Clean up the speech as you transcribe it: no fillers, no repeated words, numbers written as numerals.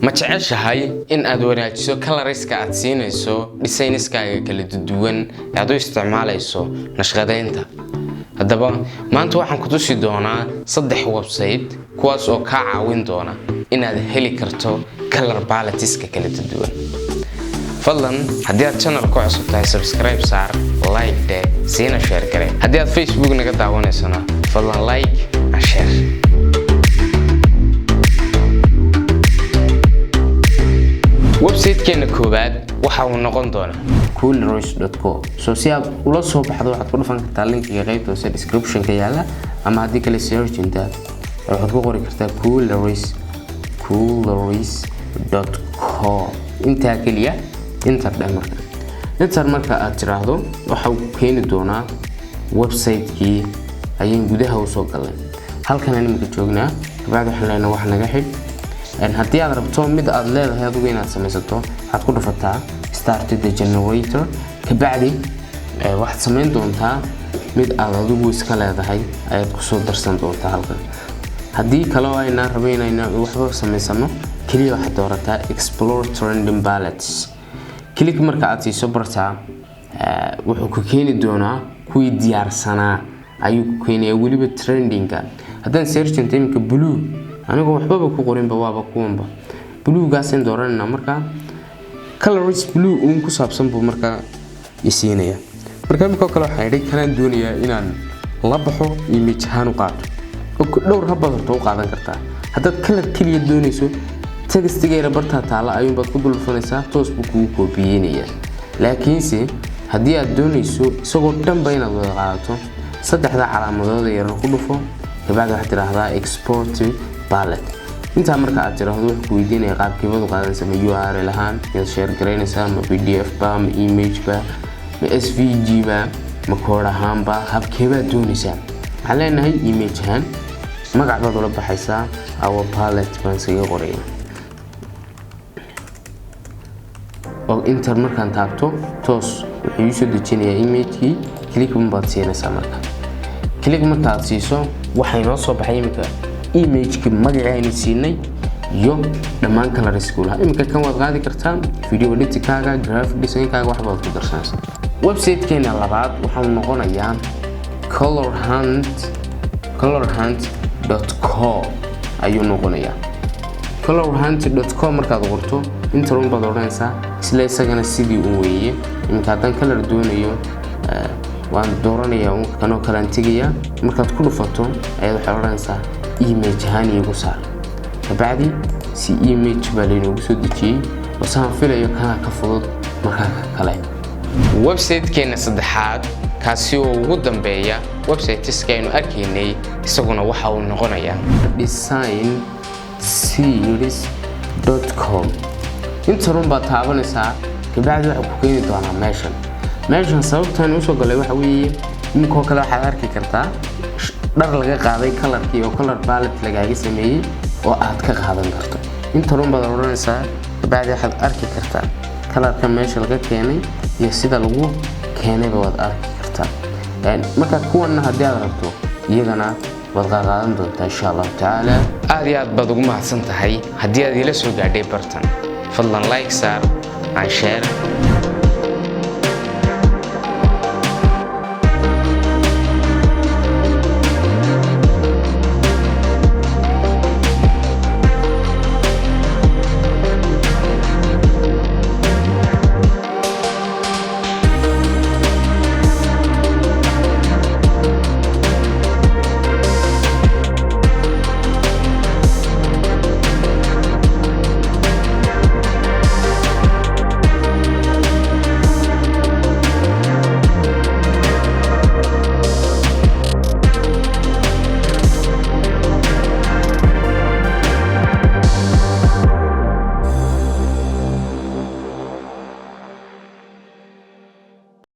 ma jeceshahay in aad wanaajiso colorska aad siinayso designskaaga kala duwan ee aad u isticmaalayso nashqadeynta haddaba maanta waxaan ku tusi doonaa 3 website kuwaas oo ka caawin doona inaad heli karto color palettes kala duwan fadlan haddii aad channel ku cusub tahay subscribe saar like de siina share gare haddii aad Facebook naga daawanaysana fadlan like and share website keena koobaad waxa uu noqon doona coolroys.co soo si aad ula soo baxdo waxaad ku dhufan kartaa linkiga qaybta hoose description ka yaala ama haddii kale search inta waxaad ku qori kartaa coolroys.co inta kaliya inta marka aad tiraahdo waxa uu keeni doonaa website-kii ayaan gudaha u soo galay halkan aan imika joognaa kabacdi waxaan leenahay wax naga xid haddii aad rabto mid aad leedahay adigu inaad samaysato waxaad ku dhufataa start the generator kabacdi waxaad samayn doontaa mid aad adigu iska leedahay ayaad ku soo darsan doontaa halkan haddii kale oo ayna rabaynayna waxba samaysano kaliya waxaad doorataa explore trending palettes click marka aad siiso barta wuxuu ku keeni doonaa kuwii diyaarsanaa ayuu ku keenayaa waliba trendinga haddaan search inta blue anigu waxba ku qorinba waaba kuwanba blue gaaseen dooranayna marka colors blue uun ku saabsan buu marka isiinaya marka imika kale waxa ay kanaan doonayaa inaan la baxo image ahaan u qaato oo dhowr habad horta u qaadan kartaa haddaad color kaliya doonayso textigeena barta taala ayuun baad ku dulfanaysaa toos buu kugu koobiyeenaya laakiinse haddii aad doonayso isagoo dhanba inaad wada qaadato saddexda calaamadood ee yar ku dhufo kabacdi waxaad tiraahdaa export palette inta marka aad tiraahdo wax ku weydiinaya qaabkeebadu qaadanaysa ma URL ahaan yaad share gareynaysaa ma PDF ba ma image ba ma SVG ba ma code ahaan ba habkeebaa doonaysaa waxaan leenahay image ahaan magac baad ula baxaysaa our palette baan isaga qoraya oo inta markaan taabto toos wuxuu soo dejinayaa image-kii click baad siinaysaa marka click marka aad siiso waxay noo soo baxay imika image-ki magaceena siinay iyo dhammaan colors kula imika kan waad qaadi kartaa video editing-kaaga graphic design-kaaga wax baad ku darsanaysaa website-keena labaad waxa uu noqonayaa colorhunt.co ayuu noqonayaa colorhunt.co markaad qorto inta run baad oranaysaa isla isagana sidii uu weeye imika haddaan color doonayo waan dooranayaa kanoo kala tagaya markaad ku dhufato ayaad waxaad oranaysaa image ahaan igu saar kabacdi si image baa laynoogu soo dejiyey wasaan filayo kana ka fudud markaa kale website-keena saddexaad kaasi oo ugu dambeeya website-iska aynu arkaynay isaguna waxa uu noqonayaa designseries.com inta run baad taabanaysaa kabacdi waxa ku keeni doonaa meeshan sababtaan u soo galay waxa weeye inkoo kale waxaad arki kartaa dhar laga qaaday colorkii oo color palette lagaaga sameeyay oo aad ka qaadan karto inta run baad oranaysaa kabacdi waxaad arki kartaa colorka meesha laga keenay iyo sida lagu keenay baad arki kartaa marka kuwana haddii aad rabto iyagana waad qaadan doontaa insha Allah taala aad iyo aad baad ugu mahadsan tahay haddii aad ila soo gaadhay bartan fadlan like saar and share